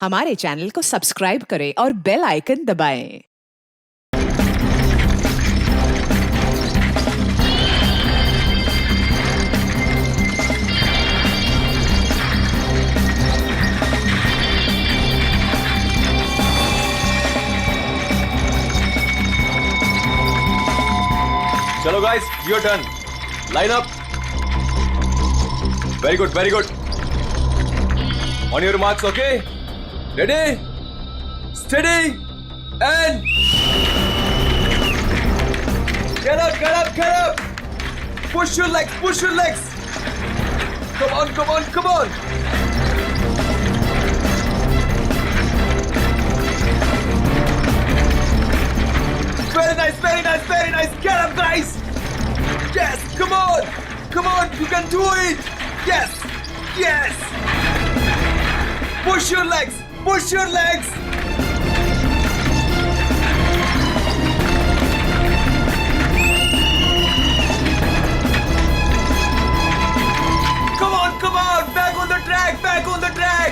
हमारे चैनल को सब्सक्राइब करें और बेल आइकन दबाएं। चलो guys, your turn. Line up. Very good, very good. On your marks, okay? Ready, steady and get up, get up, get up. Push your legs, push your legs. Come on, come on, come on. Very nice, very nice, very nice. Get up, guys. Yes, come on. Come on, you can do it. Yes, yes. Push your legs, push your legs. Come on, come on. Back on the track, back on the track.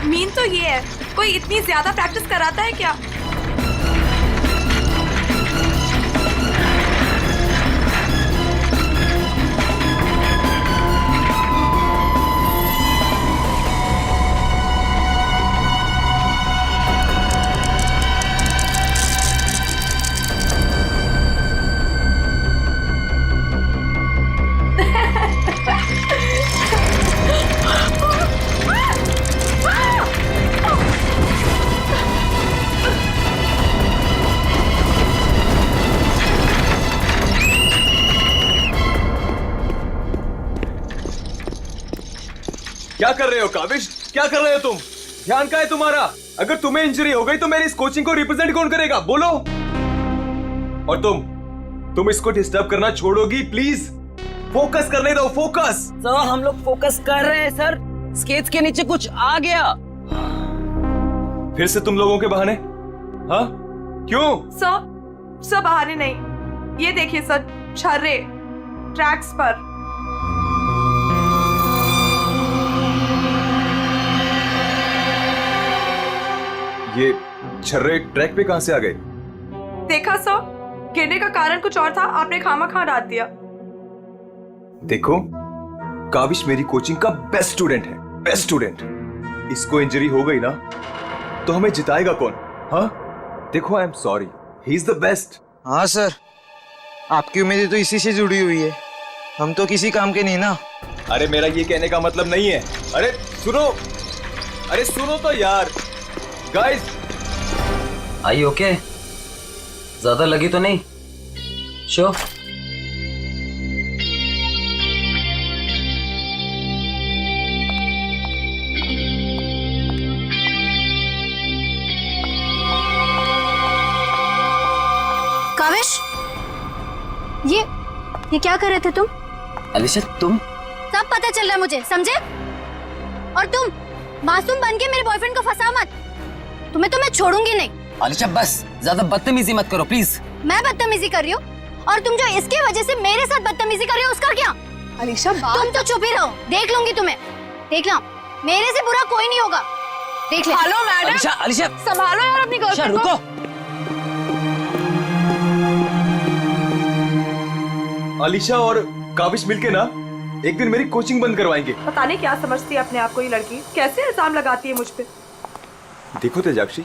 Mean तो ये है, कोई इतनी ज्यादा practice कराता है क्या? क्या कर रहे हो काविश? क्या कर रहे हो तुम? ध्यान कहाँ है तुम्हारा? अगर तुम्हें इंजरी हो गई तो मेरी इस कोचिंग को रिप्रेजेंट कौन करेगा? बोलो। और तुम इसको डिस्टर्ब करना छोड़ोगी? प्लीज फोकस करने दो, फोकस। सर हम लोग फोकस कर रहे हैं सर। स्केच के नीचे कुछ आ गया। फिर से तुम लोगों के बहाने? हाँ, क्यों? सर बहाने नहीं, ये देखिए सर, छर्रे ट्रैक्स पर। ये छर्रे ट्रैक पे कहां से आ गए? देखा सर, गिरने का कारण कुछ और था, आपने खामा डाल दिया। देखो, काविश मेरी कोचिंग का बेस्ट स्टूडेंट है, बेस्ट स्टूडेंट। इसको इंजरी हो गई ना तो हमें जिताएगा कौन? हाँ, देखो, I am sorry, he is the best. हाँ सर, आपकी उम्मीदें तो इसी से जुड़ी हुई है, हम तो किसी काम के नहीं ना। अरे मेरा ये कहने का मतलब नहीं है। अरे सुनो तो यार। गाइस, आई ओके? ज्यादा लगी तो नहीं? शो काविश, ये क्या कर रहे थे तुम? अलीशा तुम? सब पता चल रहा है मुझे, समझे? और तुम मासूम बन के मेरे बॉयफ्रेंड को फंसा मत, तुम्हें तो मैं छोड़ूंगी नहीं। अलीशा बस ज्यादा बदतमीजी मत करो प्लीज। मैं बदतमीजी कर रही हूँ और तुम जो इसके वजह से मेरे साथ बदतमीजी कर रही हो उसका क्या? अलीशा तुम तो चुप ही रहो, देख लूंगी तुम्हें, देख लो, मेरे से बुरा कोई नहीं होगा, देख ले। हेलो मैडम, अलीशा संभालो यार अपनी गर्लफ्रेंड को। रुको। अलीशा और काविश मिलके ना एक दिन मेरी कोचिंग बंद करवाएंगे। पता नहीं क्या समझती है अपने आप को ये लड़की, कैसे इल्जाम लगाती है मुझ पे। देखो तेजाक्षी,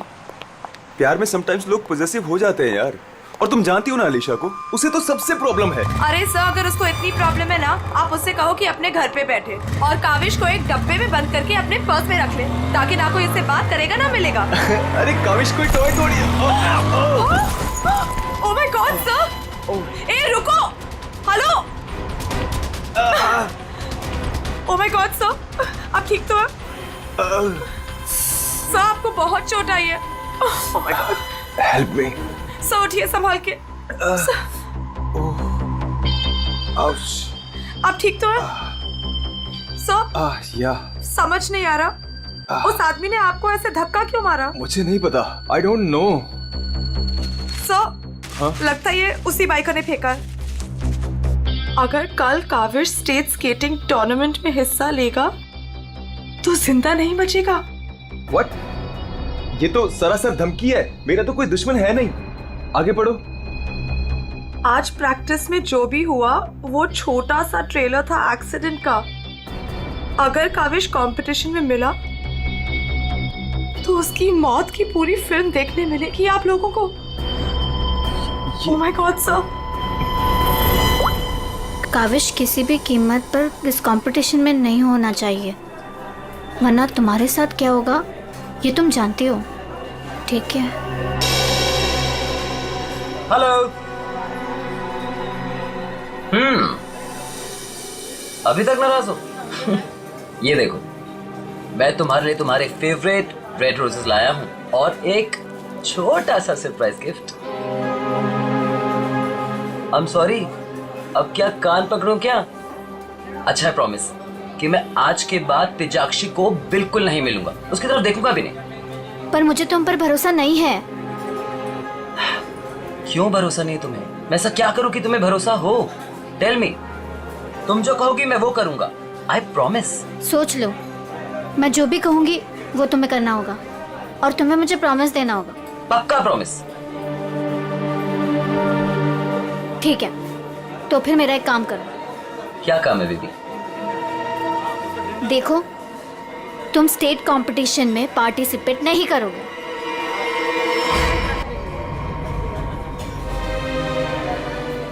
प्यार में समटाइम्स लोग पॉजेसिव हो जाते हैं यार। और तुम जानती हो ना अलीशा को, उसे तो सबसे प्रॉब्लम है। अरे सर, अगर उसको इतनी प्रॉब्लम है ना, आप उससे कहो कि अपने घर पे बैठे और काविश को एक डब्बे में बंद करके अपने पर्स में रख ले, ताकि ना कोई इससे बात करेगा ना मिलेगा। अरे काविश कोई टॉय थोड़ी है। ओह माय गॉड सर, ए रुको, hello. Oh my god sir, आप ठीक तो हैं? सर आपको बहुत चोट आई है। ओह my God, help me. Sir उठिए संभाल के। आप ठीक तो हैं? सर या समझ नहीं आ रहा, उस आदमी ने आपको ऐसे धक्का क्यों मारा? मुझे नहीं पता, आई डोंट नो। सर लगता है ये उसी बाइकर ने फेंका है। अगर कल काविश स्टेट स्केटिंग टूर्नामेंट में हिस्सा लेगा तो जिंदा नहीं बचेगा। व्हाट? ये तो सरासर धमकी है, मेरा तो कोई दुश्मन है नहीं। आगे पढ़ो। आज प्रैक्टिस में जो भी हुआ वो छोटा सा ट्रेलर था एक्सीडेंट का। अगर काविश कंपटीशन में मिला तो उसकी मौत की पूरी फिल्म देखने मिलेगी आप लोगों को। Oh my god sir. Kavish किसी भी कीमत पर इस कंपटीशन में नहीं होना चाहिए, वरना तुम्हारे साथ क्या होगा ये तुम जानती हो, ठीक है? हेलो। अभी तक नाराज हो? ये देखो, मैं तुम्हारे लिए तुम्हारे फेवरेट रेड रोजेस लाया हूँ और एक छोटा सा surprise gift. I am sorry, अब क्या कान पकड़ूं क्या? अच्छा है, प्रॉमिस कि मैं आज के बाद तेजाक्षी को बिल्कुल नहीं मिलूंगा, उसकी तरफ देखूंगा भी नहीं। पर मुझे तुम पर भरोसा नहीं है। क्यों भरोसा नहीं तुम्हें? मैं ऐसा क्या करूं कि तुम्हें भरोसा हो? Tell me. तुम जो कहोगी मैं वो करूंगा, आई प्रॉमिस। सोच लो, मैं जो भी कहूंगी वो तुम्हें करना होगा और तुम्हें मुझे प्रॉमिस देना होगा। पक्का प्रॉमिस? ठीक है, तो फिर मेरा एक काम करो। क्या काम है बेबी? देखो, तुम स्टेट कंपटीशन में पार्टिसिपेट नहीं करोगे।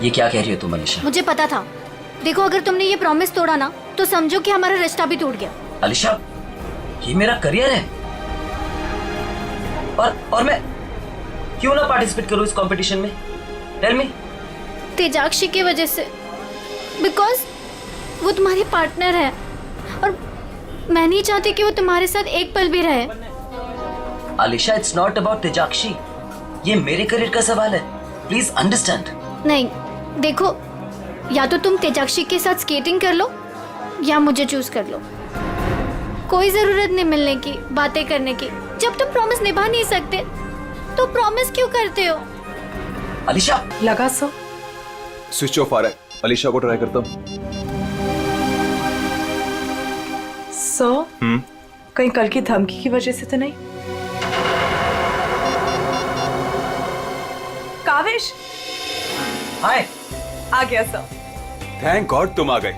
ये क्या कह रही हो तुम अलीशा? मुझे पता था। देखो, अगर तुमने ये प्रॉमिस तोड़ा ना तो समझो कि हमारा रिश्ता भी टूट गया। अलीशा, ये मेरा करियर है और मैं क्यों ना पार्टिसिपेट करूं इस कंपटीशन में? Tell me. तेजाक्षी की वजह से, बिकॉज वो तुम्हारी पार्टनर है और मैं नहीं चाहती कि वो तुम्हारे साथ एक पल भी रहे। अलीशा, इट्स नॉट अबाउट तेजाक्षी, ये मेरे करियर का सवाल है, प्लीज अंडरस्टैंड। नहीं, देखो, या तो तुम तेजाक्षी के साथ स्केटिंग कर लो या मुझे चूज कर लो। कोई जरूरत नहीं मिलने की, बातें करने की। जब तुम प्रॉमिस निभा नहीं सकते तो प्रॉमिस क्यों करते हो? अलीशा, लगा सर? स्विच ऑफ आ रहा है, अलीशा को ट्राई करता हूँ। सर, कहीं कल की धमकी की वजह से तो नहीं? काविश हाय। आ गया सर। थैंक गॉड तुम आ गए।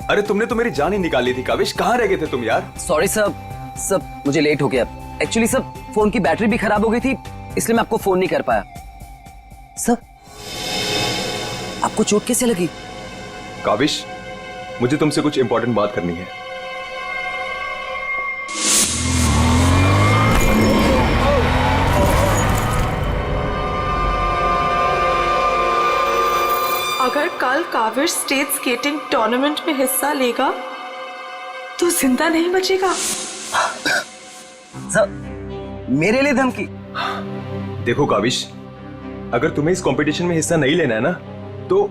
अरे तुमने तो मेरी जान ही निकाल ली थी काविश, कहाँ रह गए थे तुम यार? सॉरी सर, मुझे लेट हो गया। एक्चुअली सर, फोन की बैटरी भी खराब हो गई थी, इसलिए मैं आपको फोन नहीं कर पाया। सर, आपको चोट कैसे लगी? काविश, मुझे तुमसे कुछ इंपॉर्टेंट बात करनी है। अगर कल काविश स्टेट स्केटिंग टूर्नामेंट में हिस्सा लेगा तो जिंदा नहीं बचेगा। सर, मेरे लिए धमकी? देखो काविश, अगर तुम्हें इस कंपटीशन में हिस्सा नहीं लेना है ना तो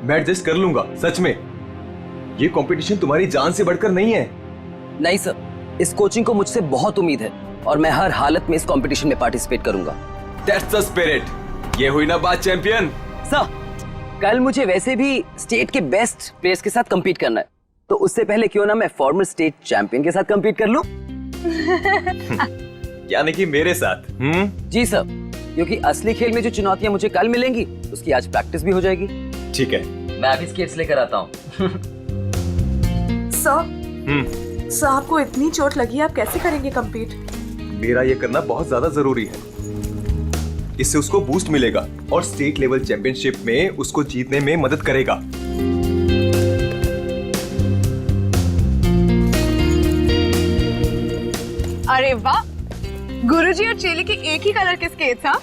मैं एडजस्ट कर लूंगा। सच में, ये कंपटीशन तुम्हारी जान से बढ़कर नहीं है। नहीं सर, इस कोचिंग को मुझसे बहुत उम्मीद है और मैं हर हालत में इस कंपटीशन में पार्टिसिपेट करूंगा। That's the spirit. ये हुई ना बात चैंपियन। सर, कल मुझे वैसे भी स्टेट के बेस्ट प्लेयर्स के साथ compete करना है, तो उससे पहले क्यों ना मैं फॉर्मर स्टेट चैंपियन के साथ compete कर लूं? यानी कि मेरे साथ? जी सर, क्योंकि असली खेल में जो चुनौतियां मुझे कल मिलेंगी उसकी आज प्रैक्टिस भी हो जाएगी। ठीक है। मैं अभी स्केट्स लेकर आता हूँ। सर, आपको इतनी चोट लगी है, आप कैसे करेंगे compete? मेरा ये करना बहुत ज्यादा जरूरी है। इससे उसको बूस्ट मिलेगा और स्टेट लेवल चैंपियनशिप में उसको जीतने में मदद करेगा। अरे वाह, गुरुजी और चेले के एक ही कलर के स्केट्स। हाँ,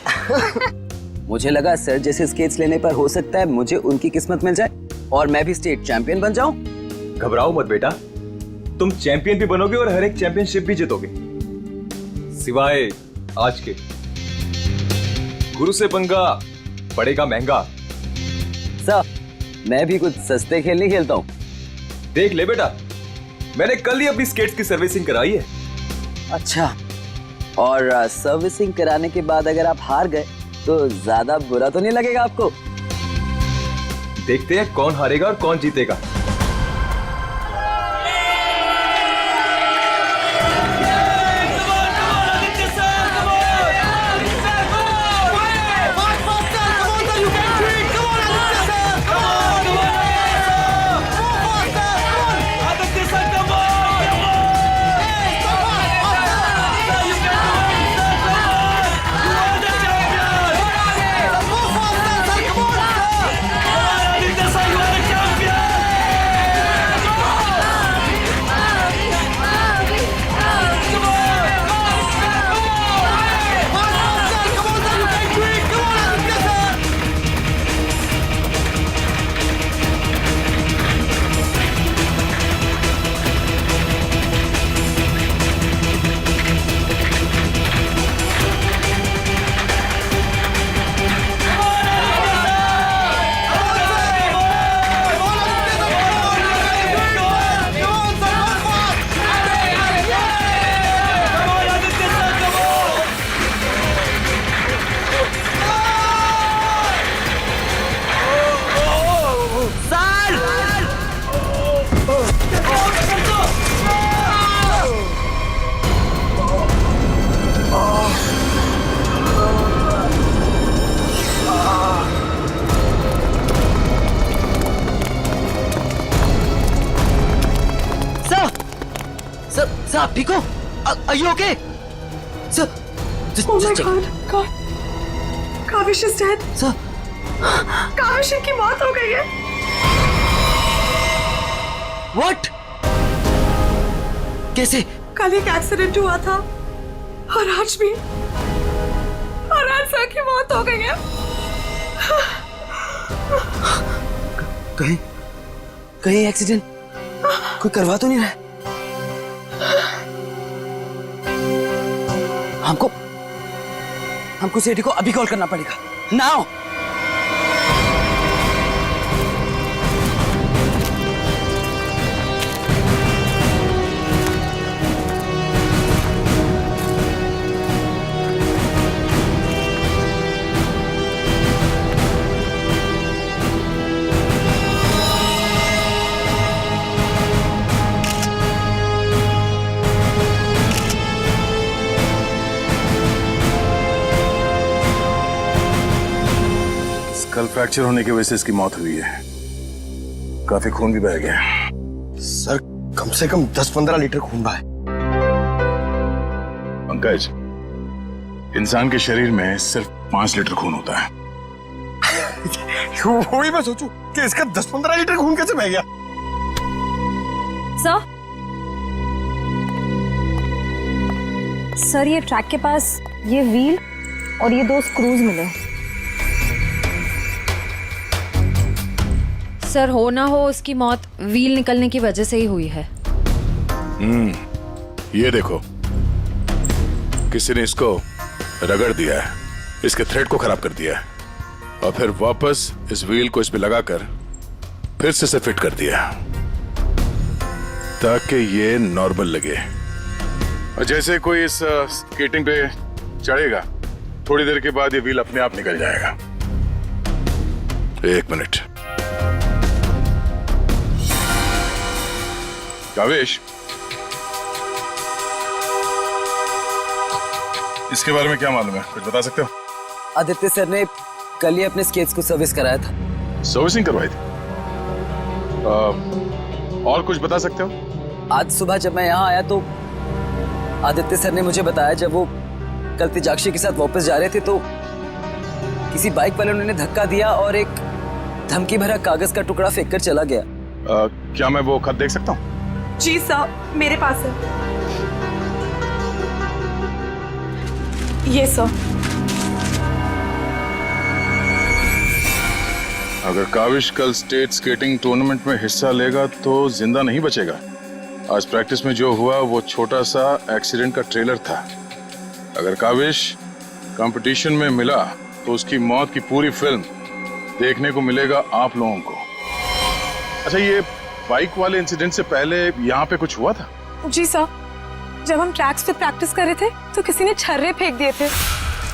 मुझे लगा सर जैसे स्केट्स लेने पर हो सकता है मुझे उनकी किस्मत मिल जाए और मैं भी स्टेट चैंपियन बन जाऊं। घबराओ मत बेटा, तुम चैंपियन भी बनोगे और हर एक चैंपियनशिप भी जीतोगे, सिवाय आज के। गुरु से पंगा पड़ेगा महंगा। सर, मैं भी कुछ सस्ते खेल नहीं खेलता हूँ। देख ले बेटा, मैंने कल ही अपनी स्केट्स की सर्विसिंग कराई है। अच्छा, और सर्विसिंग कराने के बाद अगर आप हार गए तो ज्यादा बुरा तो नहीं लगेगा आपको? देखते हैं कौन हारेगा और कौन जीतेगा। आप ठीक हो? Are you okay? Sir, Oh my check. God. Kaavish is dead. Sir, Kaavish की मौत हो गई है. what? कैसे? कल एक एक्सीडेंट हुआ था और आज भी. और आज सर की मौत हो गई है. कहीं एक्सीडेंट कोई करवा तो नहीं रहा है? हमको सेठी को अभी कॉल करना पड़ेगा. नाउ. कल फ्रैक्चर होने की वजह से इसकी मौत हुई है. काफी खून भी बह गया. सर कम से कम 10-15 लीटर खून बहा है. पंकज, इंसान के शरीर में सिर्फ 5 लीटर खून होता है. वही मैं सोचूं कि इसका 10-15 लीटर खून कैसे बह गया. सर ये ट्रैक के पास ये व्हील और ये 2 स्क्रूज मिले. सर हो ना हो उसकी मौत व्हील निकलने की वजह से ही हुई है. ये देखो, किसी ने इसको रगड़ दिया है, इसके थ्रेड को खराब कर दिया है और फिर वापस इस व्हील को इस पे लगाकर फिर से इसे फिट कर दिया ताकि ये नॉर्मल लगे. और जैसे कोई इस स्केटिंग पे चढ़ेगा, थोड़ी देर के बाद ये व्हील अपने आप निकल जाएगा. 1 मिनट. कावेश, इसके बारे में क्या मालूम है? कुछ बता सकते हो? आदित्य सर ने कल ही अपने स्केट्स को सर्विस कराया था. सर्विसिंग करवाई थी? और कुछ बता सकते हो? आज सुबह जब मैं यहाँ आया तो आदित्य सर ने मुझे बताया जब वो कल तेजाक्षी के साथ वापस जा रहे थे तो किसी बाइक वाले ने धक्का दिया और एक धमकी भरा कागज का टुकड़ा फेंक कर चला गया. क्या मैं वो खत देख सकता हूँ? जी सर, मेरे पास है. ये सर. अगर काविश कल स्टेट स्केटिंग टूर्नामेंट में हिस्सा लेगा तो जिंदा नहीं बचेगा. आज प्रैक्टिस में जो हुआ वो छोटा सा एक्सीडेंट का ट्रेलर था. अगर काविश कंपटीशन में मिला तो उसकी मौत की पूरी फिल्म देखने को मिलेगा आप लोगों को. अच्छा, ये बाइक वाले इंसिडेंट से पहले यहाँ पे कुछ हुआ था? जी सर, जब हम ट्रैक्स पे प्रैक्टिस कर रहे थे तो किसी ने छर्रे फेंक दिए थे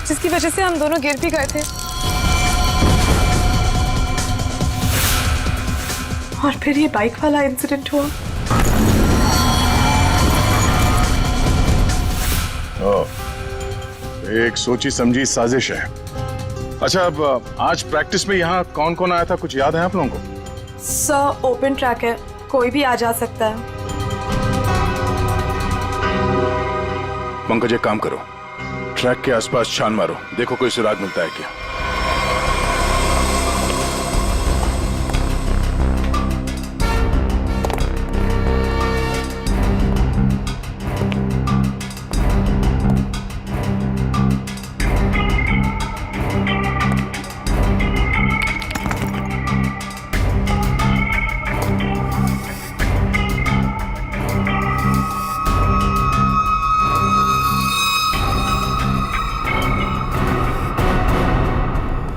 जिसकी वजह से हम दोनों गिर भी गए थे. और फिर ये बाइक वाला इंसिडेंट हुआ. एक सोची समझी साजिश है. अच्छा, अब आज प्रैक्टिस में यहाँ कौन कौन आया था, कुछ याद है आप लोगों को? सर ओपन ट्रैक है, कोई भी आ जा सकता है. पंकज, एक काम करो, ट्रैक के आसपास छान मारो, देखो कोई सुराग मिलता है क्या.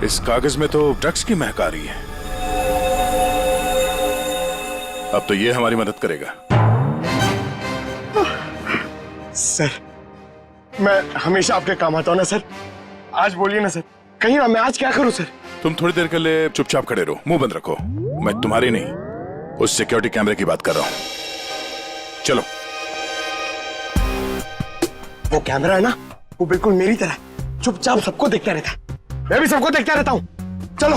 इस कागज में तो ड्रग्स की महक आ रही है. अब तो ये हमारी मदद करेगा. सर मैं हमेशा आपके काम आता हूँ ना सर. आज बोलिए ना सर, कहीं ना मैं आज क्या करूँ सर. तुम थोड़ी देर के लिए चुपचाप खड़े रहो, मुंह बंद रखो. मैं तुम्हारी नहीं, उस सिक्योरिटी कैमरे की बात कर रहा हूँ. चलो. वो कैमरा है ना, वो बिल्कुल मेरी तरह चुपचाप सबको देखता रहता है. मैं भी सबको देखता रहता हूँ. चलो.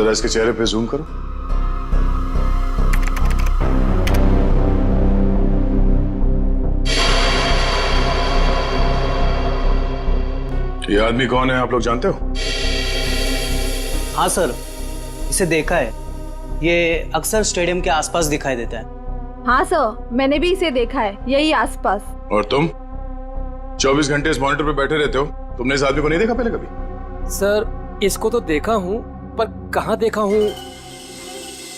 जरा इसके चेहरे पे जूम करो। ये आदमी कौन है, आप लोग जानते हो? हाँ सर, इसे देखा है। ये अक्सर स्टेडियम के आसपास दिखाई देता है। हाँ सर, मैंने भी इसे देखा है यही आसपास। और तुम 24 घंटे इस मॉनिटर पे बैठे रहते हो, तुमने इस आदमी को नहीं देखा पहले कभी? सर इसको तो देखा हूँ, पर कहाँ देखा हूँ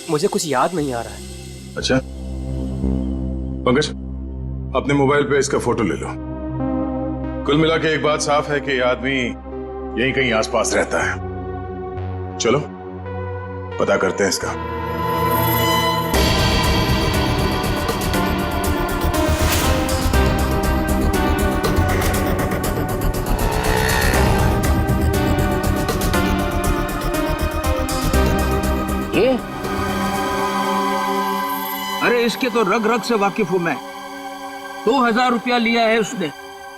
मुझे कुछ याद नहीं आ रहा है। अच्छा पंकज, अपने मोबाइल पे इसका फोटो ले लो। कुल मिला के एक बात साफ है कि ये आदमी यहीं कहीं आसपास रहता है। चलो पता करते हैं इसका। ये अरे इसके तो रग रग से वाकिफ हूं मैं। 2000 रुपया लिया है उसने,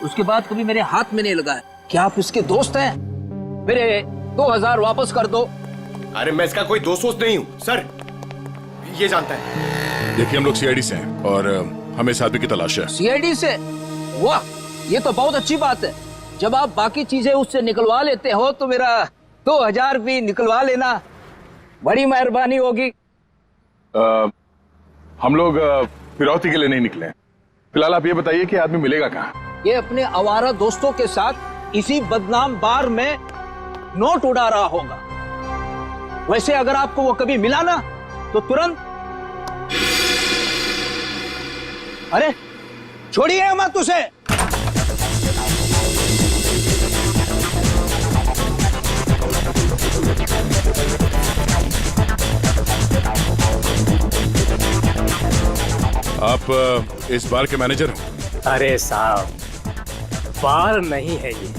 उसके बाद कभी मेरे हाथ में नहीं लगा है। क्या आप इसके दोस्त हैं? मेरे 2000 वापस कर दो। अरे मैं इसका कोई दोस्त नहीं हूँ सर, ये जानता है। देखिए हम लोग सीआईडी से हैं और हमें इस आदमी की तलाश है। सीआईडी से? वाह, ये तो बहुत अच्छी बात है। जब आप बाकी चीजें उससे निकलवा लेते हो तो मेरा 2000 भी निकलवा लेना, बड़ी मेहरबानी होगी। हम लोग फिरौती के लिए नहीं निकले हैं। फिलहाल आप ये बताइए कि आदमी मिलेगा कहाँ? ये अपने आवारा दोस्तों के साथ इसी बदनाम बार में नोट उड़ा रहा होगा। वैसे अगर आपको वो कभी मिला ना तो तुरंत, अरे छोड़िए मत उसे। आप इस बार के मैनेजर हो? अरे साहब, बार नहीं है ये,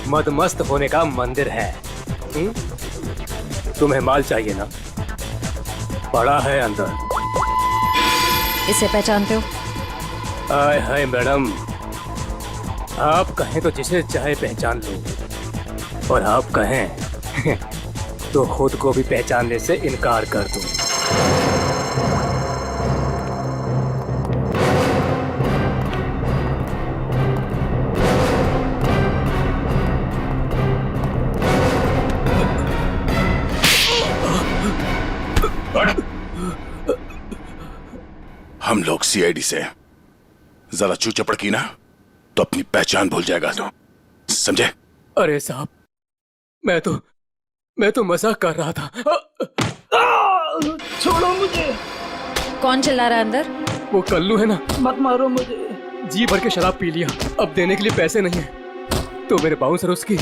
मदमस्त होने का मंदिर है। तुम्हें माल चाहिए ना, पड़ा है अंदर। इसे पहचानते हो? आय हाय मैडम, आप कहें तो जिसे चाहे पहचान लो, और आप कहें तो खुद को भी पहचानने से इनकार कर दूं। हम लोग सीआईडी से, जरा चू चपड़ की ना तो अपनी पहचान भूल जाएगा तो, समझे? अरे साहब, मैं तो मजाक कर रहा था। छोड़ो मुझे। कौन चिल्ला रहा है अंदर? वो कल्लू है ना, मत मारो मुझे। जी भर के शराब पी लिया, अब देने के लिए पैसे नहीं है, तो मेरे बाउंसर उसकी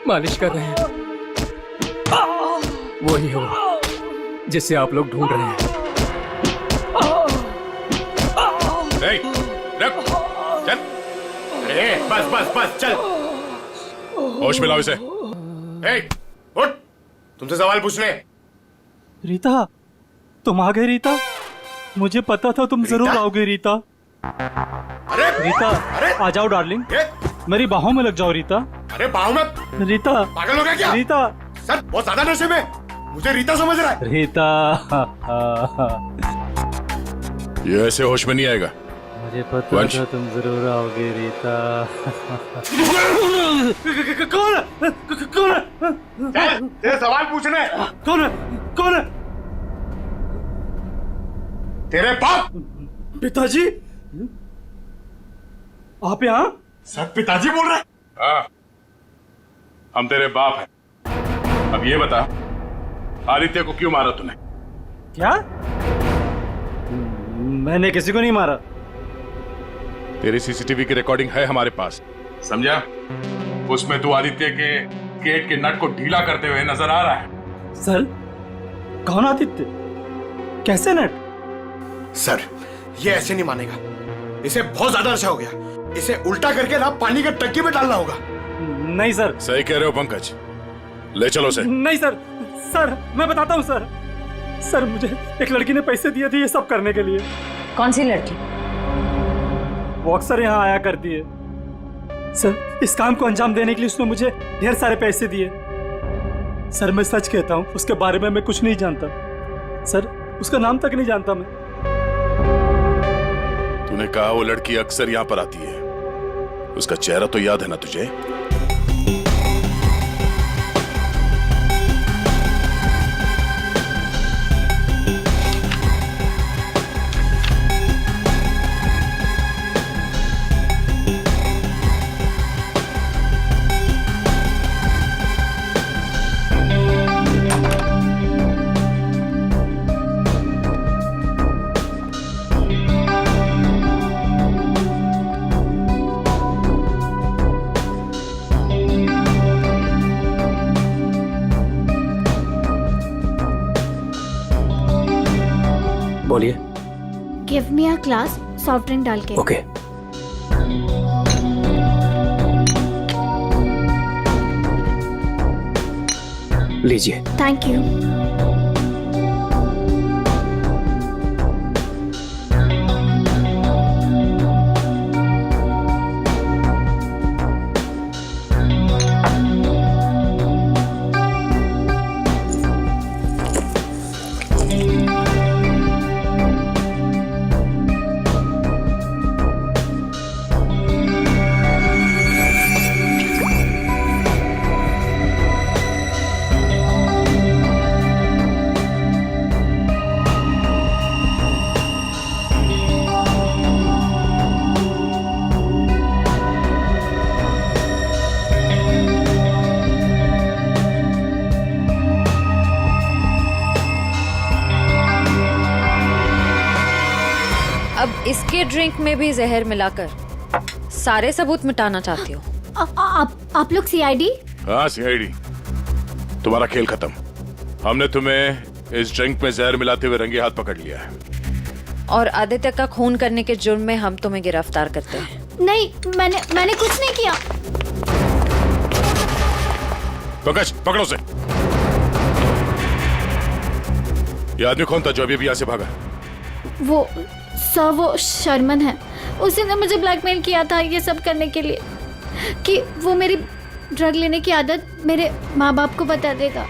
मालिश कर रहे हैं। वही हो जिसे आप लोग ढूंढ रहे हैं। चल, बस बस बस चल, होश में लाओ इसे। उठ, तुमसे सवाल पूछने। रीता, तुम आ गए रीता? मुझे पता था तुम जरूर आओगे रीता। अरे रीता, अरे आ जाओ डार्लिंग, मेरी बाहों में लग जाओ रीता। अरे बाहों में? रीता पागल हो गया क्या? रीता सर बहुत ज्यादा नशे में, मुझे रीता समझ रहा है। रीता ये ऐसे होश में नहीं आएगा। मुझे पता था तुम जरूर आओगे रीता। कौन है? कौन है? तेरे सवाल पूछने। कौन है? कौन है? तेरे बाप। पिताजी, आप यहाँ? सर पिताजी बोल रहे? हाँ, हम तेरे बाप हैं। अब ये बता, आदित्य को क्यों मारा तूने? क्या? मैंने किसी को नहीं मारा। तेरी सीसीटीवी की रिकॉर्डिंग है हमारे पास, समझा? उसमें तू आदित्य के गेट के नट को ढीला करते हुए नजर आ रहा है। सर, कौन आदित्य? कैसे नट? सर ये ऐसे नहीं मानेगा, इसे बहुत ज्यादा नशा हो गया। इसे उल्टा करके ना पानी के टंकी में डालना होगा। नहीं सर। सही कह रहे हो पंकज, ले चलो उसे। नहीं सर, सर मैं बताता हूँ सर। सर मुझे एक लड़की ने पैसे दिए थे ये सब करने के लिए। कौन सी लड़की? वो अक्सर यहाँ आया करती है। सर इस काम को अंजाम देने के लिए उसने मुझे ढेर सारे पैसे दिए। सर मैं सच कहता हूँ, उसके बारे में मैं कुछ नहीं जानता सर, उसका नाम तक नहीं जानता मैं। तूने कहा वो लड़की अक्सर यहाँ पर आती है, उसका चेहरा तो याद है ना तुझे? बोलिए। Give me a glass soft drink डाल के। ओके। लीजिए। Thank you. अब इसके ड्रिंक में भी जहर मिलाकर सारे सबूत मिटाना चाहती हो? आप लोग सीआईडी? हाँ सीआईडी। तुम्हारा खेल खत्म। हमने तुम्हें इस ड्रिंक में जहर मिलाते हुए रंगे हाथ पकड़ लिया है और आदित्य का खून करने के जुर्म में हम तुम्हें गिरफ्तार करते हैं। नहीं, मैंने कुछ नहीं किया। पंकज पकड़ो उसे। ये आदमी कौन था जो अभी यहाँ से भागा? वो शर्मन है। उसी ने मुझे ब्लैकमेल किया था ये सब करने के लिए कि वो मेरी ड्रग लेने की आदत मेरे माँ बाप को बता देगा।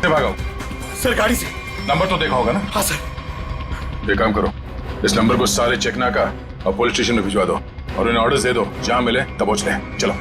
भागा सर गाड़ी से। नंबर तो देखा होगा ना? हाँ सर। एक काम करो, इस नंबर को सारे चेकना का और पुलिस स्टेशन में भिजवा दो और उन्हें ऑर्डर दे दो, जहां मिले तब पहुंच ले। चलो।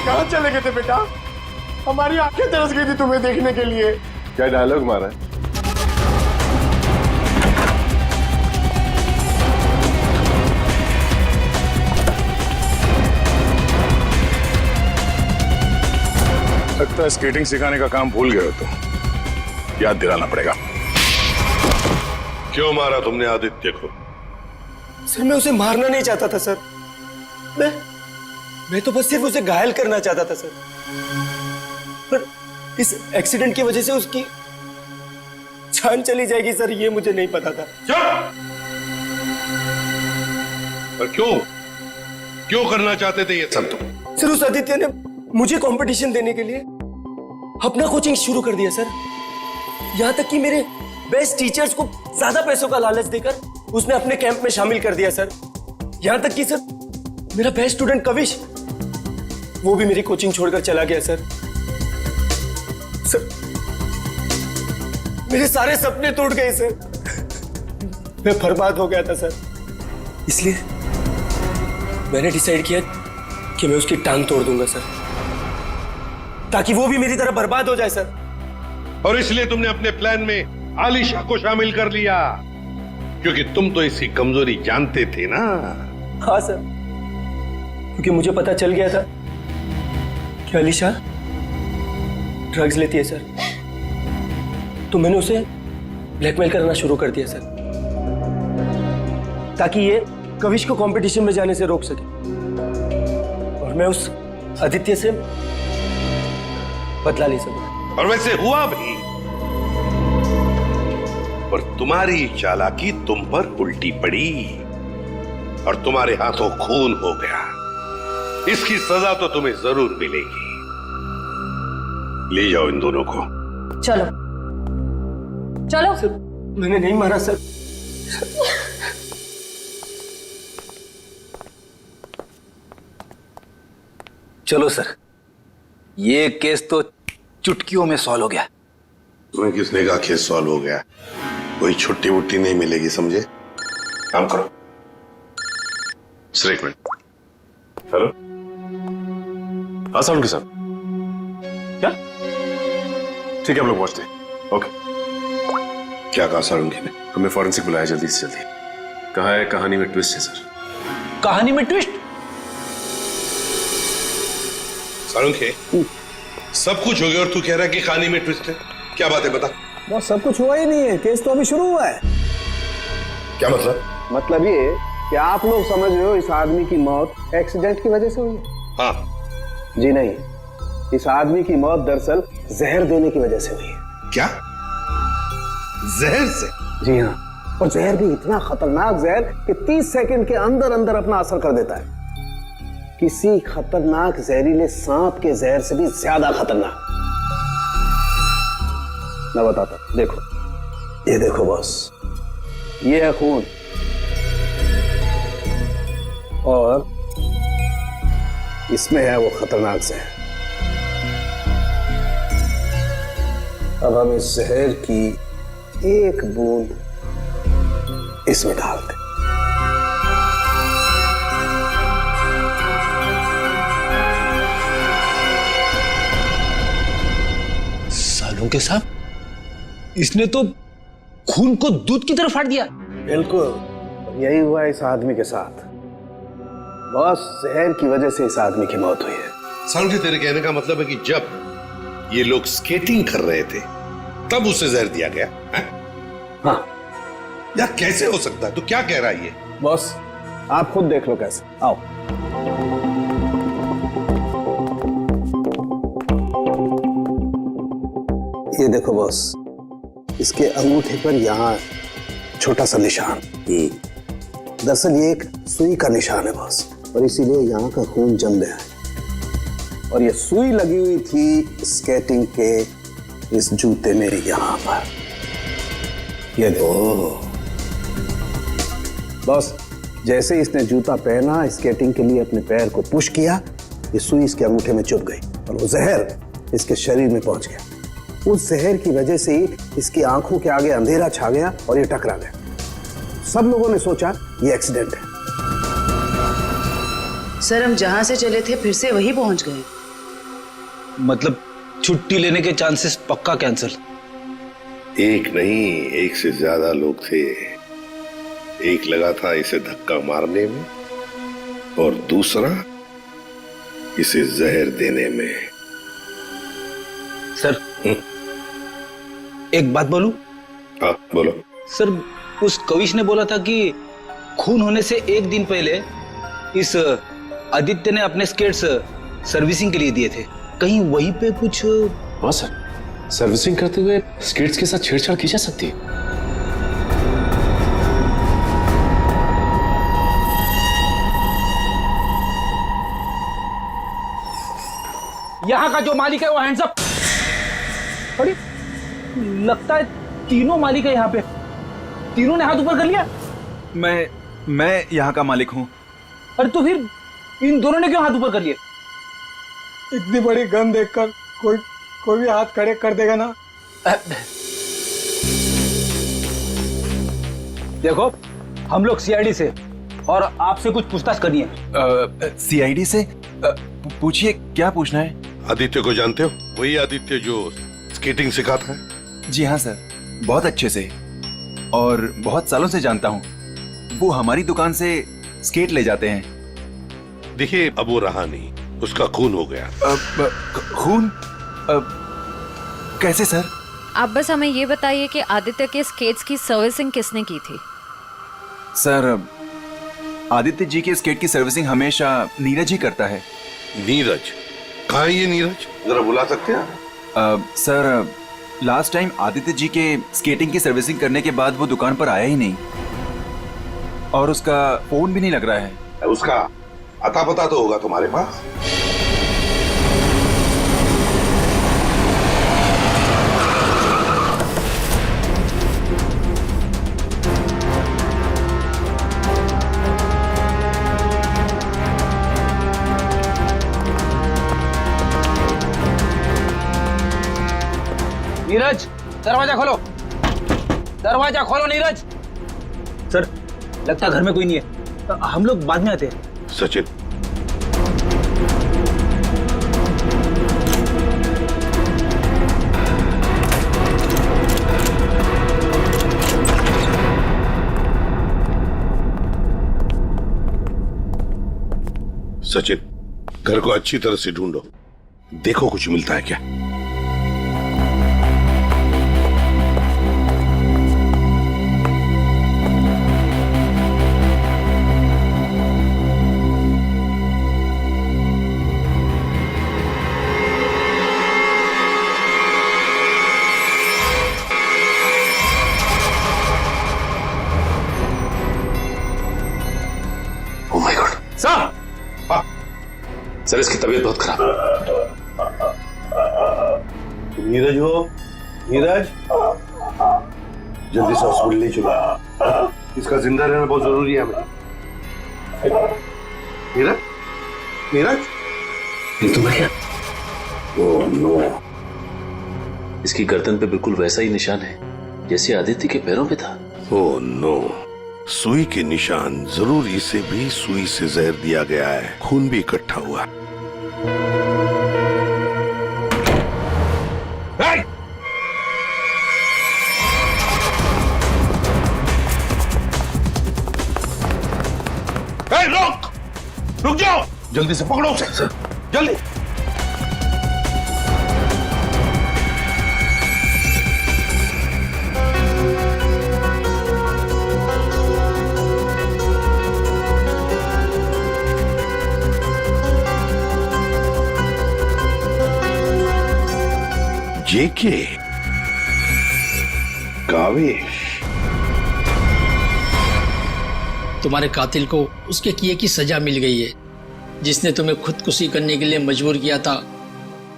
कहाँ चले गए थे बेटा? हमारी आंखें तरस गई थी तुम्हें देखने के लिए। क्या डायलॉग मारा है? लगता है स्केटिंग सिखाने का काम भूल गए हो तो याद दिलाना पड़ेगा। क्यों मारा तुमने आदित्य को? सर मैं उसे मारना नहीं चाहता था सर। मैं तो बस सिर्फ उसे घायल करना चाहता था सर। पर इस एक्सीडेंट की वजह से उसकी जान चली जाएगी सर, ये मुझे नहीं पता था। पर क्यों करना चाहते थे ये सब तुम? सर उस आदित्य ने मुझे कंपटीशन देने के लिए अपना कोचिंग शुरू कर दिया सर। यहां तक कि मेरे बेस्ट टीचर्स को ज्यादा पैसों का लालच देकर उसने अपने कैंप में शामिल कर दिया सर। यहां तक कि सर मेरा बेस्ट स्टूडेंट कविश, वो भी मेरी कोचिंग छोड़कर चला गया सर। सर मेरे सारे सपने टूट गए सर। मैं बर्बाद हो गया था सर। इसलिए मैंने डिसाइड किया कि मैं उसकी टांग तोड़ दूंगा सर, ताकि वो भी मेरी तरह बर्बाद हो जाए सर। और इसलिए तुमने अपने प्लान में आलिशा को शामिल कर लिया, क्योंकि तुम तो इसकी कमजोरी जानते थे ना। हाँ सर, क्योंकि मुझे पता चल गया था कि आलिशा ड्रग्स लेती है सर, तो मैंने उसे ब्लैकमेल करना शुरू कर दिया सर, ताकि ये कविश को कंपटीशन में जाने से रोक सके और मैं उस आदित्य से बदला ले सकूं। और वैसे हुआ भी, पर तुम्हारी चालाकी तुम पर उल्टी पड़ी और तुम्हारे हाथों खून हो गया। इसकी सजा तो तुम्हें जरूर मिलेगी। ले जाओ इन दोनों को। चलो चलो। सर, मैंने नहीं मारा सर। चलो सर, ये केस तो चुटकियों में सॉल्व हो गया। तुम्हें किसने कहा केस सॉल्व हो गया? कोई छुट्टी वुट्टी नहीं मिलेगी, समझे? काम करो। सर एक मिनट। हेलो, हाँ साउंड के साथ क्या? ठीक है, हम लोग पहुंचते हैं। ओके। क्या कहा सारंगी ने? हमें फॉरेंसिक बुलाया जल्दी से जल्दी। कहा है कहानी में ट्विस्ट है सर। कहानी में ट्विस्ट? सारंगी, सब कुछ हो गया और तू कह रहा है कि कहानी में ट्विस्ट है? क्या बात है, बता। बस सब कुछ हुआ ही नहीं है, केस तो अभी शुरू हुआ है। क्या मतलब? मतलब ये कि आप लोग समझ रहे हो इस आदमी की मौत एक्सीडेंट की वजह से हुई है? हाँ। जी नहीं, इस आदमी की मौत दरअसल जहर देने की वजह से हुई है। क्या? जहर से? जी हाँ, और जहर भी इतना खतरनाक जहर कि 30 सेकंड के अंदर अंदर अपना असर कर देता है। किसी खतरनाक जहरीले सांप के जहर से भी ज्यादा खतरनाक। मैं बताता हूं, देखो, ये देखो बॉस, ये है खून और इसमें है वो खतरनाक जहर। अब हम इस जहर की एक बूंद इसमें डाल दें। सालों के साथ इसने तो खून को दूध की तरह फाड़ दिया। बिल्कुल, यही हुआ इस आदमी के साथ। बस जहर की वजह से इस आदमी की मौत हुई है। सारंगी, तेरे कहने का मतलब है कि जब ये लोग स्केटिंग कर रहे थे तब उसे जहर दिया गया है? हाँ। यार कैसे हो सकता है? तू क्या कह रहा है? ये बॉस आप खुद देख लो कैसे। आओ। ये देखो बॉस, इसके अंगूठे पर यहाँ छोटा सा निशान। दरअसल ये एक सुई का निशान है बॉस, और इसीलिए यहाँ का खून जम गया है। और ये सुई लगी हुई थी स्केटिंग के इस जूते में यहाँ पर। ये देखो बॉस, जैसे इसने जूता पहना, स्केटिंग के लिए अपने पैर को पुश किया, ये सुई इसके अंगूठे में चुभ गई और वो जहर इसके शरीर में पहुंच गया। उस जहर की वजह से ही इसकी आंखों के आगे अंधेरा छा गया और ये टकरा गया। सब लोगों ने सोचा ये एक्सीडेंट है। सर, हम जहां से चले थे फिर से वही पहुंच गए। मतलब छुट्टी लेने के चांसेस पक्का कैंसिल? एक नहीं, एक से ज्यादा लोग थे। एक लगा था इसे धक्का मारने में और दूसरा इसे जहर देने में। सर एक बात बोलूं? हाँ बोलो। सर, उस कविश ने बोला था कि खून होने से एक दिन पहले इस आदित्य ने अपने स्केट्स सर्विसिंग के लिए दिए थे। कहीं वहीं पे कुछ? हाँ सर, सर्विसिंग करते हुए स्केट्स के साथ छेड़छाड़ की जा सकती है। यहाँ का जो मालिक है वो हैंड्स अप। अरे लगता है तीनों मालिक है यहाँ पे। तीनों ने हाथ ऊपर कर लिया। मैं यहाँ का मालिक हूँ। अरे तो फिर इन दोनों ने क्यों हाथ ऊपर कर लिए? इतनी बड़ी गन देखकर कोई भी हाथ खड़े कर देगा ना। देखो, हम लोग सीआईडी से और आपसे कुछ पूछताछ करनी है। सीआईडी से? पूछिए, क्या पूछना है? आदित्य को जानते हो? वही आदित्य जो स्केटिंग सिखाता है? जी हाँ सर, बहुत अच्छे से और बहुत सालों से जानता हूँ। वो हमारी दुकान से स्केट ले जाते हैं। देखिए, अब वो रहा नहीं, उसका खून हो गया। खून? कैसे सर? आप बस हमें ये बताइए कि आदित्य के स्केट्स की सर्विसिंग किसने की थी? सर, आदित्य जी के स्केट की सर्विसिंग हमेशा नीरज ही करता है। नीरज? कहाँ है ये नीरज? जरा बुला सकते हैं? Sir, last time Aditya ji के स्केटिंग की सर्विसिंग करने के बाद वो दुकान पर आया ही नहीं और उसका फोन भी नहीं लग रहा है। उसका अता पता तो होगा तुम्हारे पास? नीरज, दरवाजा खोलो, दरवाजा खोलो नीरज। सर, लगता है घर में कोई नहीं है, हम लोग बाद में आते हैं। सचिन, सचिन, घर को अच्छी तरह से ढूंढो, देखो कुछ मिलता है क्या। सर, इसकी तबीयत बहुत खराब है। तुम नीरज हो? नीरज, जल्दी से हॉस्पिटल ले चलो, इसका जिंदा रहना बहुत जरूरी है हमें। नीरज, नीरज, ये तो मैं। ओह नो, इसकी गर्दन पे बिल्कुल वैसा ही निशान है जैसे आदित्य के पैरों पे था। ओह नो, सुई के निशान, जरूर इसे भी सुई से जहर दिया गया है, खून भी इकट्ठा हुआ। रुक जाओ, जल्दी से पकड़ो उसे, जल्दी। जेके, कावेश, तुम्हारे कातिल को उसके किए की सजा मिल गई है। जिसने तुम्हें खुदकुशी करने के लिए मजबूर किया था,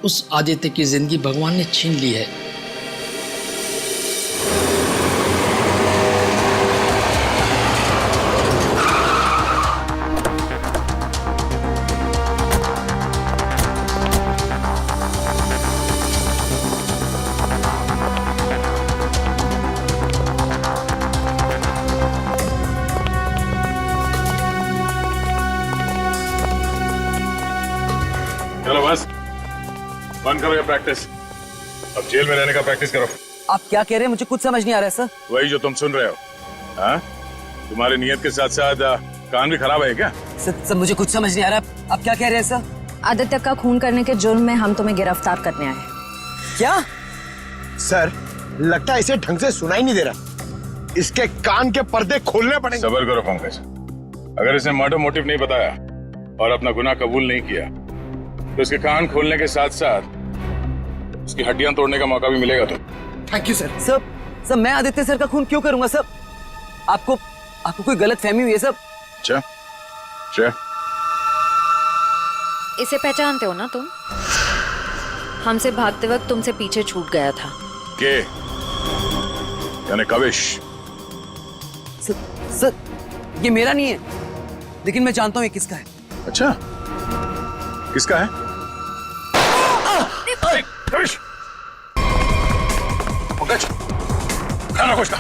उस आदित्य की जिंदगी भगवान ने छीन ली है। चलो बस बंद करो ये प्रैक्टिस, अब जेल में रहने का प्रैक्टिस करो। आप क्या कह रहे हैं? मुझे कुछ समझ नहीं आ रहा है सर। वही जो तुम सुन रहे हो। हाँ, तुम्हारी नीयत के साथ साथ कान भी खराब है क्या? सर, मुझे कुछ समझ नहीं आ रहा। आप क्या कह रहे हैं सर? आदित्य का खून करने के जुर्म में हम तुम्हें गिरफ्तार करने आए। क्या? सर, लगता है इसे ढंग से सुनाई नहीं दे रहा, इसके कान के पर्दे खोलने पड़ेंगे। सब्र करो पंकज, अगर इसने मर्डर मोटिव नहीं बताया और अपना गुनाह कबूल नहीं किया तो इसके कान खोलने के साथ साथ उसकी हड्डियां तोड़ने का मौका भी मिलेगा। तो थैंक यू सर। सर, मैं आदित्य सर का खून क्यों करूंगा सर? आपको कोई गलत फहमी हुई है सर? अच्छा, इसे पहचानते हो ना तुम? हमसे भागते वक्त तुमसे पीछे छूट गया था। के यानी कविश? सर, ये मेरा नहीं है, लेकिन मैं जानता हूँ ये किसका है। अच्छा, किसका है? कविश, पंकज, ध्यान रखो इसका।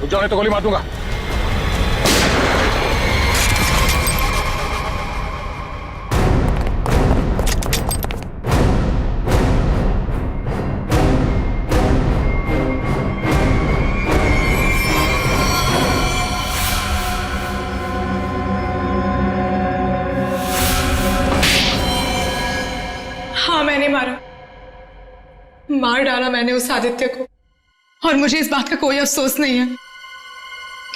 रुक जाओ नहीं तो गोली मार दूंगा। हाँ, मैंने मार डाला मैंने उस आदित्य को, और मुझे इस बात का कोई अफसोस नहीं है,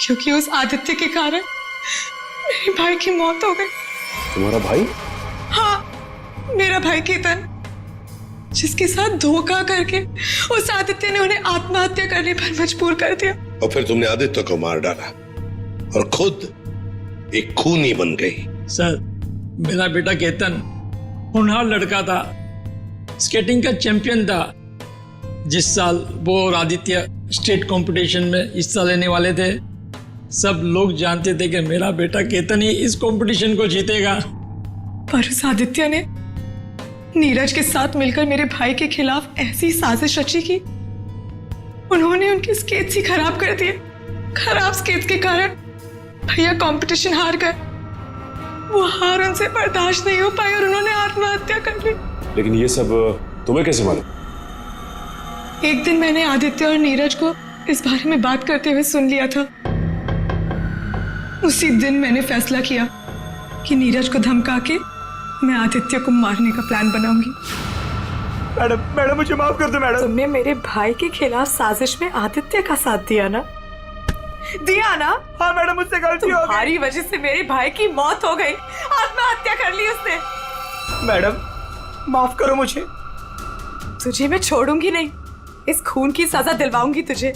क्योंकि उस आदित्य के कारण मेरे भाई की मौत हो गई। तुम्हारा भाई? हाँ, मेरा भाई केतन, जिसके साथ धोखा करके उस आदित्य ने उन्हें आत्महत्या करने पर मजबूर कर दिया। और फिर तुमने आदित्य को मार डाला और खुद एक खूनी बन गई। सर, मेरा बेटा केतन होनहार लड़का था, स्केटिंग का चैंपियन था। जिस साल वो और आदित्य स्टेट कंपटीशन में हिस्सा लेने वाले थे, सब लोग जानते थे कि मेरा बेटा केतन ही इस कंपटीशन को जीतेगा। पर उस आदित्य ने नीरज के साथ मिलकर मेरे भाई के खिलाफ ऐसी साजिश रची कि उन्होंने उनके स्केट्स ही खराब कर दिए। खराब स्केट्स के कारण भैया कंपटीशन हार गए। वो हार उनसे बर्दाश्त नहीं हो पाई और उन्होंने आत्महत्या कर ली। लेकिन ये सब तुम्हें कैसे मालूम? एक दिन मैंने आदित्य और नीरज को इस बारे में बात करते हुए सुन लिया था। उसी दिन मैंने फैसला किया कि नीरज को धमका के मैं आदित्य को मारने का प्लान बनाऊंगी। मैडम मुझे माफ कर दो मैडम। तुमने मेरे भाई के खिलाफ साजिश में आदित्य का साथ दिया ना? हाँ मैडम, मुझसे गलती हो गई। तुम्हारी वजह से मेरे भाई की मौत हो गई, आत्महत्या कर ली उसने। मैडम माफ करो मुझे। तुझे मैं छोड़ूंगी नहीं, इस खून की सजा दिलवाऊंगी तुझे।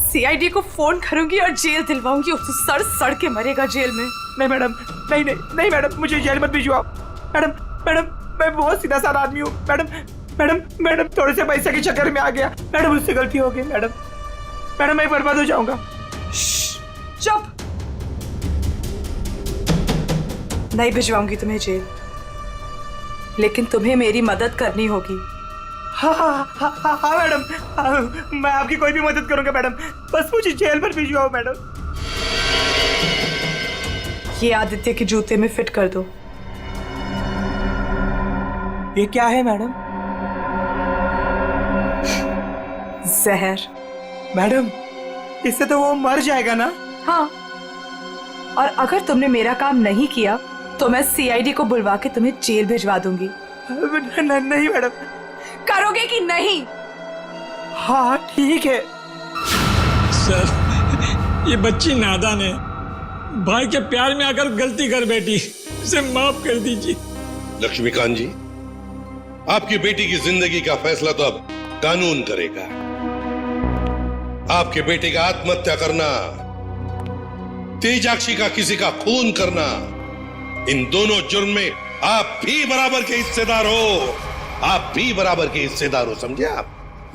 सीआईडी को फोन करूंगी और जेल दिलवाऊंगी। तू सड़ के मरेगा जेल में। नहीं मैडम, नहीं मैडम, मुझे जेल मत भिजवाओ। मैडम मैं बहुत सीधा साधा आदमी हूँ। मैडम थोड़े से पैसे के चक्कर में आ गया। मैडम मुझसे गलती हो गई। मैडम मैं बर्बाद हो जाऊंगा। चुप। नहीं भिजवाऊंगी तुम्हें जेल, लेकिन तुम्हें मेरी मदद करनी होगी। हाँ मैडम, मैं आपकी कोई भी मदद करूंगा मैडम, बस मुझे जेल पर भिजवाओ मैडम। ये आदित्य के जूते में फिट कर दो। ये क्या है मैडम? जहर। मैडम इससे तो वो मर जाएगा ना? हाँ, और अगर तुमने मेरा काम नहीं किया तो मैं सीआईडी को बुलवा के तुम्हें जेल भिजवा दूंगी। नहीं मैडम। करोगे कि नहीं? हाँ ठीक है। सर, ये बच्ची नादान है, भाई के प्यार में आकर गलती कर बैठी, उसे माफ कर दीजिए। लक्ष्मीकांत जी, आपकी बेटी की जिंदगी का फैसला तो अब कानून करेगा। आपके बेटे का आत्महत्या करना, तेजाक्षी का किसी का खून करना, इन दोनों जुर्म में आप भी बराबर के हिस्सेदार हो। आप भी बराबर के हिस्सेदार हो, समझे आप?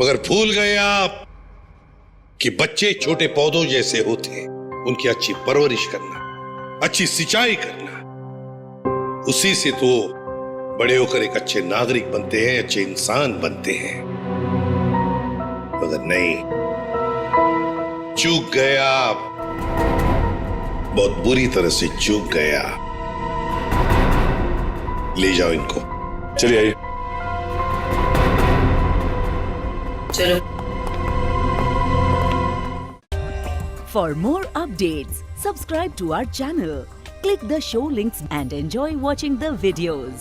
मगर भूल गए आप कि बच्चे छोटे पौधों जैसे होते हैं। उनकी अच्छी परवरिश करना, अच्छी सिंचाई करना, उसी से तो बड़े होकर एक अच्छे नागरिक बनते हैं, अच्छे इंसान बनते हैं। मगर नहीं, चूक गए आप, बहुत बुरी तरह से चूक गया। ले जाओ इनको। चलिए आइए। चलो। For more updates, subscribe to our channel, click the show links and enjoy watching the videos.